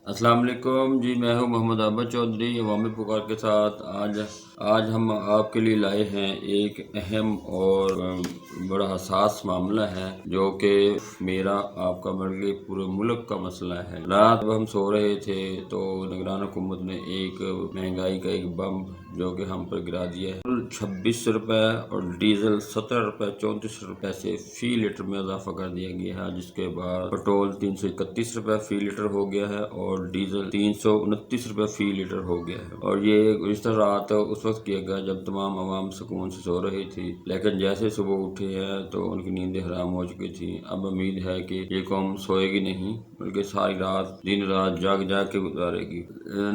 अस्सलाम वालेकुम जी। मैं हूं मोहम्मद अहमद चौधरी अवामी पुकार के साथ। आज हम आपके लिए लाए हैं एक अहम और बड़ा हसास मामला है, जो कि मेरा आपका बल्कि पूरे मुल्क का मसला है। रात जब हम सो रहे थे तो निगरान हुकूमत ने एक महंगाई का एक बम जो कि हम पर गिरा दिया है। 26 रुपए और डीजल 17 रुपए 34 रुपए से फी लीटर में इजाफा कर दिया गया है, जिसके बाद पेट्रोल 331 रुपए फी लीटर हो गया है और डीजल 329 रुपए फी लीटर हो गया है। और ये गुज़िश्ता रात उस वक्त किया गया जब तमाम आवाम सुकून से सो रही थी, लेकिन जैसे सुबह उठे हैं तो उनकी नींदें हराम हो चुकी थी। अब उम्मीद है कि ये कौम सोएगी नहीं, बल्कि सारी रात दिन रात जाग जाग के गुजारेगी।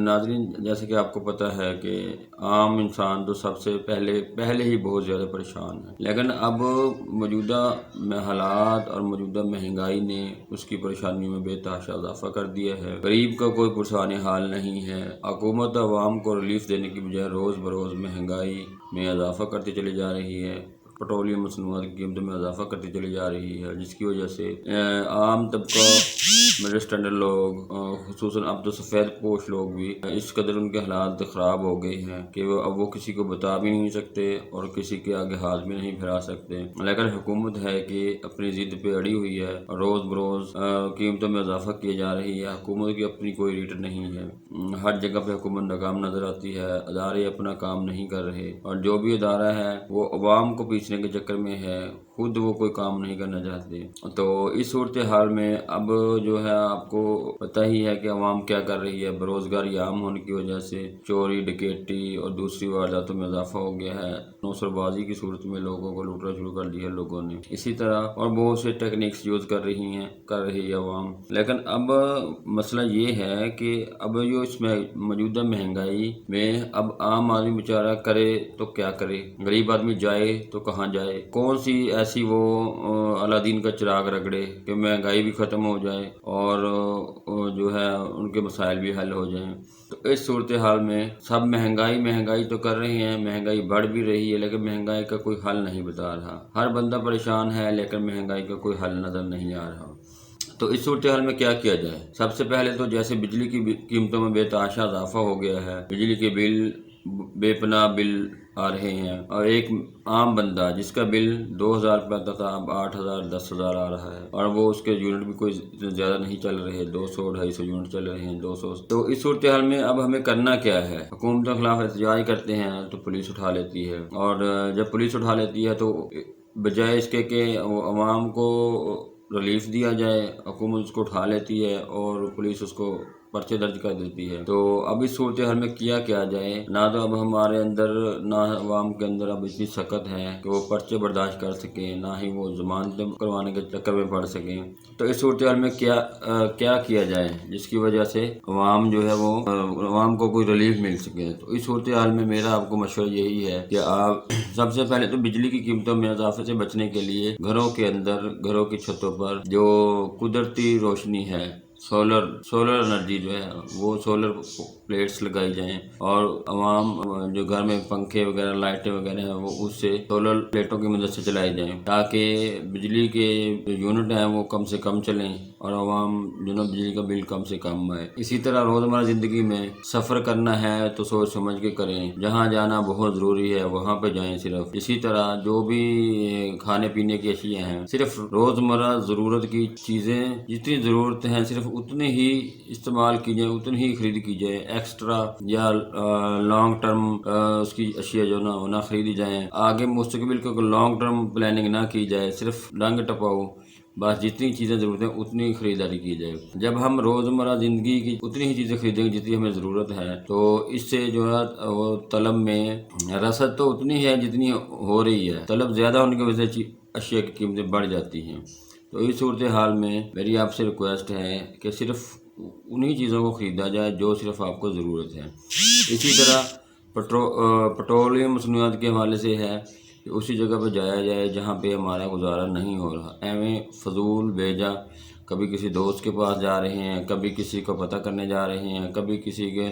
नाज़रीन, जैसे कि आपको पता है कि आम इंसान तो सबसे पहले ही बहुत ज़्यादा परेशान है, लेकिन अब मौजूदा हालात और मौजूदा महंगाई ने उसकी परेशानी में बेतहाशा इजाफा कर दिया है। गरीब का कोई पुरसाने हाल नहीं है। हुकूमत अवाम को रिलीफ देने की बजाय रोज़ बरोज़ महंगाई में इजाफा करती चली जा रही है। पेट्रोलियम मसनूआत की कीमतों में इजाफा करती चली जा रही है, जिसकी वजह से आम तबका, मिडिल स्टैंडर्ड लोग, खुसूसन अब तो सफ़ेद पोश लोग भी इस कदर उनके हालात ख़राब हो गए हैं कि वो किसी को बता भी नहीं सकते और किसी के आगे हाथ भी नहीं फैला सकते। लेकिन हुकूमत है कि अपनी ज़िद पे अड़ी हुई है और रोज़ बरोज़ कीमतों में इजाफा किए जा रही है। हुकूमत की अपनी कोई रीट नहीं है। हर जगह पे हुकूमत नाकाम नज़र आती है। अदारे अपना काम नहीं कर रहे और जो भी अदारा है वो अवाम को पीछने के चक्कर में है, खुद वो कोई काम नहीं करना चाहते। तो इस सूरत हाल में अब जो है आपको पता ही है कि अवाम क्या कर रही है। बेरोज़गारी आम होने की वजह से चोरी डकैती और दूसरी वारदातों में इजाफा हो गया है। नौसरबाजी की सूरत में लोगों को लूटना शुरू कर दिया है लोगों ने। इसी तरह और बहुत से टेक्निक्स यूज़ कर रही है अवाम। लेकिन अब मसला ये है कि अब जो इसमें मौजूदा महंगाई में अब आम आदमी बेचारा करे तो क्या करे। गरीब आदमी जाए तो कहाँ जाए, कौन सी ऐसी वो अलादीन का चिराग रगड़े कि महंगाई भी ख़त्म हो जाए और जो है उनके मसाइल भी हल हो जाएं। तो इस सूरत हाल में सब महंगाई तो कर रहे हैं, महंगाई बढ़ भी रही है, लेकिन महंगाई का कोई हल नहीं बता रहा। हर बंदा परेशान है, लेकिन महंगाई का कोई हल नज़र नहीं आ रहा। तो इस सूरत हाल में क्या किया जाए? सबसे पहले तो जैसे बिजली की कीमतों में बेतहाशा इजाफा हो गया है, बिजली के बिल बेपनाह बिल आ रहे हैं और एक आम बंदा जिसका बिल 2000 रुपये आता था अब 8000 10,000 आ रहा है और वो उसके यूनिट भी कोई ज़्यादा नहीं चल रहे, 200 250 यूनिट चल रहे हैं, 200। तो इस सूरत हाल में अब हमें करना क्या है? हुकूमत के खिलाफ एहतजाज करते हैं तो पुलिस उठा लेती है, और जब पुलिस उठा लेती है तो बजाय इसके कि अवाम को रिलीफ दिया जाए, हुकूमत उसको उठा लेती है और पुलिस उसको पर्चे दर्ज कर देती है। तो अब इस सूरत हाल में किया क्या जाए? ना तो अब हमारे अंदर, ना अवाम के अंदर अब इतनी सकत है कि वो पर्चे बर्दाश्त कर सकें, ना ही वो जमानतें करवाने के चक्कर में पड़ सकें। तो इस सूरत हाल में क्या किया जाए जिसकी वजह से अवाम जो है वो अवाम को कोई रिलीफ मिल सके? तो इस सूरत हाल में मेरा आपको मशवरा यही है कि आप सबसे पहले तो बिजली की कीमतों में इजाफे से बचने के लिए घरों के अंदर, घरों की छतों पर जो कुदरती रोशनी है, सोलर एनर्जी जो है वो सोलर प्लेट्स लगाई जाएं और अवाम जो घर में पंखे वगैरह लाइटें वगैरह हैं वो उससे सोलर प्लेटों की मदद से चलाई जाएं, ताकि बिजली के जो यूनिट हैं वो कम से कम चलें और अवाम जो ना बिजली का बिल कम से कम आए। इसी तरह रोज़मर्रा ज़िंदगी में सफ़र करना है तो सोच समझ के करें, जहाँ जाना बहुत ज़रूरी है वहाँ पे जाएं सिर्फ। इसी तरह जो भी खाने पीने की अशिया हैं, सिर्फ रोज़मर्रा ज़रूरत की चीज़ें जितनी ज़रूरत हैं सिर्फ उतने ही इस्तेमाल की जाए, उतनी ही खरीद की जाए। एक्स्ट्रा या लॉन्ग टर्म उसकी अशिया जो ना खरीदी जाएँ। आगे मुस्तकबिल को लॉन्ग टर्म प्लानिंग ना की जाए, सिर्फ रंग टपाओ, बस जितनी चीज़ें ज़रूरत है उतनी ही खरीदारी की जाए। जब हम रोज़मर्रा ज़िंदगी की उतनी ही चीज़ें खरीदेंगे जितनी हमें ज़रूरत है, तो इससे जो है वो तलब में रसद तो उतनी है जितनी हो रही है, तलब ज़्यादा होने की वजह से अशिया की कीमतें बढ़ जाती हैं। तो इस सूरत हाल में मेरी आपसे रिक्वेस्ट है कि सिर्फ उन्हीं चीज़ों को ख़रीदा जाए जो सिर्फ आपको ज़रूरत है। इसी तरह पेट्रोलियम मसनूआत के हवाले से है कि उसी जगह पर जाया जाए जहाँ पे हमारा गुजारा नहीं हो रहा। एवं फजूल बेजा कभी किसी दोस्त के पास जा रहे हैं, कभी किसी को पता करने जा रहे हैं, कभी किसी के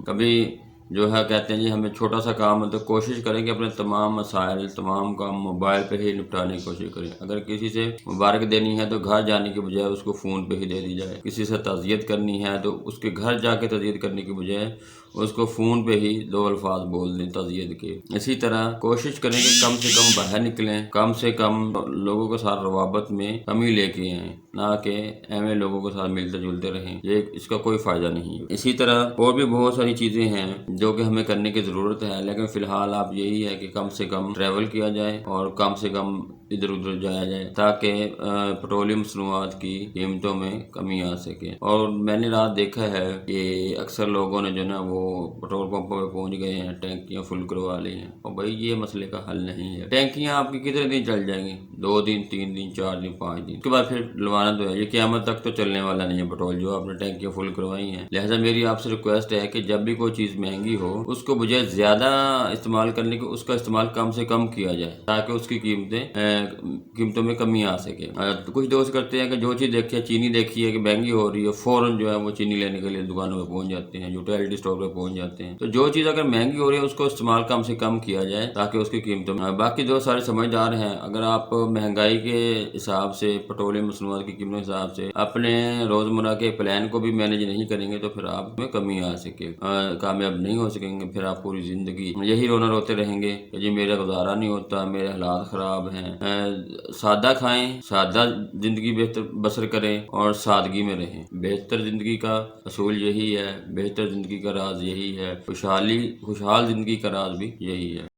कभी जो है कहते हैं जी हमें छोटा सा काम है तो कोशिश करें कि अपने तमाम मसाइल तमाम काम मोबाइल पे ही निपटाने की कोशिश करें। अगर किसी से मुबारक देनी है तो घर जाने के बजाय उसको फ़ोन पे ही दे दी जाए। किसी से ताज़ियत करनी है तो उसके घर जाके ताज़ियत करने के बजाय उसको फ़ोन पे ही 2 अल्फाज बोल दें ताज़ियत के। इसी तरह कोशिश करें कि कम से कम बाहर निकलें, कम से कम लोगों के साथ रवाबत में कमी लेके आएँ, ना कि एवं लोगों के साथ मिलते जुलते रहें। ये इसका कोई फ़ायदा नहीं है। इसी तरह और भी बहुत सारी चीज़ें हैं जो कि हमें करने की ज़रूरत है, लेकिन फ़िलहाल आप यही है कि कम से कम ट्रैवल किया जाए और कम से कम इधर उधर जाया जाए ताकि पेट्रोलियम मसनूआत की कीमतों में कमी आ सके। और मैंने रात देखा है कि अक्सर लोगों ने जो ना वो पेट्रोल पंपों पे पहुंच गए हैं, टैंकियां फुल करवा ली हैं। और भाई ये मसले का हल नहीं है। टैंकियां आपकी कितने दिन चल जाएंगी? 2 दिन, 3 दिन, 4 दिन, 5 दिन, उसके बाद फिर डलवाना तो है। ये क़यामत तक तो चलने वाला नहीं है पेट्रोल जो आपने टैंकियां फुल करवाई हैं। लिहाजा मेरी आपसे रिक्वेस्ट है कि जब भी कोई चीज़ महंगी हो उसको बजाय ज़्यादा इस्तेमाल करने के उसका इस्तेमाल कम से कम किया जाए ताकि उसकी कीमतों में कमी आ सके। तो कुछ दोस्त करते हैं कि जो चीज़ देखी है, चीनी देखी है कि महंगी हो रही है, फ़ौरन जो है वो चीनी लेने के लिए दुकानों में पहुंच जाते हैं, यूटिलिटी स्टोर पे पहुंच जाते हैं। तो जो चीज़ अगर महंगी हो रही है उसको इस्तेमाल कम से कम किया जाए ताकि उसकी कीमतों में बाकी जो सारे समझदार हैं, अगर आप महंगाई के हिसाब से पेट्रोलियम मसनूआत की कीमतों के हिसाब से अपने रोज़मर्रा के प्लान को भी मैनेज नहीं करेंगे तो फिर आप में कमी आ सके, कामयाब नहीं हो सकेंगे। फिर आप पूरी ज़िंदगी यही रोना रोते रहेंगे कि जी मेरा गुजारा नहीं होता, मेरे हालात ख़राब हैं। सादा खाएं, सादा ज़िंदगी बेहतर बसर करें और सादगी में रहें। बेहतर ज़िंदगी का असूल यही है, बेहतर ज़िंदगी का राज यही है, खुशहाल ज़िंदगी का राज भी यही है।